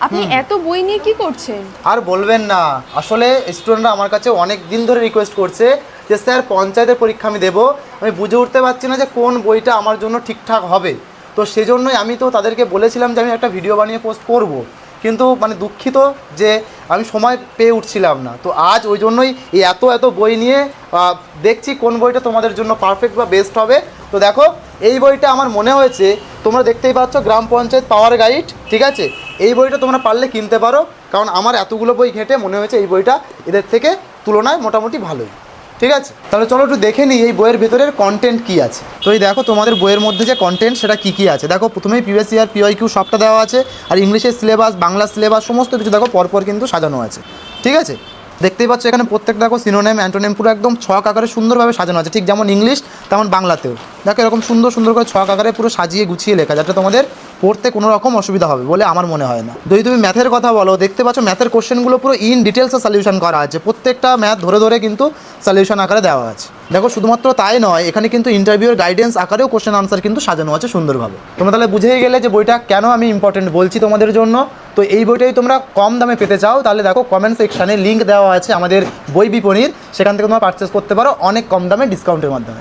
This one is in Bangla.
আপনি এত বই নিয়ে কি করছেন? আর বলবেন না, আসলে স্টুডেন্টরা আমার কাছে অনেক দিন ধরে রিকোয়েস্ট করছে যে স্যার পঞ্চায়েতের পরীক্ষা আমি দেবো, আমি বুঝে উঠতে পারছি না যে কোন বইটা আমার জন্য ঠিকঠাক হবে। তো সেজন্যই আমি তো তাদেরকে বলেছিলাম যে আমি একটা ভিডিও বানিয়ে পোস্ট করব, কিন্তু মানে দুঃখিত যে আমি সময় পেয়ে উঠছিলাম না। তো আজ ওই জন্যই এই এত বই নিয়ে দেখছি কোন বইটা তোমাদের জন্য পারফেক্ট বা বেস্ট হবে। তো দেখো, এই বইটা আমার মনে হয়েছে, তোমরা দেখতেই পাচ্ছ, গ্রাম পঞ্চায়েত পাওয়ার গাইড, ঠিক আছে? এই বইটা তোমরা পারলে কিনতে পারো, কারণ আমার এতগুলো বই ঘেঁটে মনে হয়েছে এই বইটা এদের থেকে তুলনায় মোটামুটি ভালোই। ঠিক আছে, তাহলে চলো একটু দেখে নিই এই বইয়ের ভেতরের কন্টেন্ট কী আছে। তো এই দেখো তোমাদের বইয়ের মধ্যে যে কন্টেন্ট সেটা কী আছে। দেখো প্রথমেই প্রিভিয়াস ইয়ার PYQ সবটা দেওয়া আছে, আর ইংলিশের সিলেবাস, বাংলা সিলেবাস সমস্ত কিছু দেখো পরপর কিন্তু সাজানো আছে। ঠিক আছে, দেখতেই পাচ্ছ এখানে প্রত্যেকটা দেখো সিনোনেম, অ্যান্টোনেম পুরো একদম ছক আকারে সুন্দরভাবে সাজানো আছে, ঠিক যেমন ইংলিশ তেমন বাংলাতেও। দেখো এরকম সুন্দর করে ছক আকারে পুরো সাজিয়ে গুছিয়ে লেখা, যাতে তোমাদের পড়তে কোনো রকম অসুবিধা হবে বলে আমার মনে হয় না। যদি তুমি ম্যাথের কথা বলো, দেখতে পাচ্ছ ম্যাথের কোশ্চেনগুলো পুরো ইন ডিটেলসে সলিউশন করা আছে, প্রত্যেকটা ম্যাথ ধরে কিন্তু সলিউশন আকারে দেওয়া আছে। দেখো শুধুমাত্র তাই নয়, এখানে কিন্তু ইন্টারভিউর গাইডেন্স আকারেও কোশ্চেন আনসার কিন্তু সাজানো আছে সুন্দরভাবে। তোমরা তাহলে বুঝেই গেলে যে বইটা কেন আমি ইম্পর্টেন্ট বলছি তোমাদের জন্য। তো এই বইটাই তোমরা কম দামে পেতে চাও, তাহলে দেখো কমেন্ট সেকশানে লিঙ্ক দেওয়া আছে আমাদের বই বিপণীর, সেখান থেকে তোমরা পারচেস করতে পারো অনেক কম দামে ডিসকাউন্টের মাধ্যমে।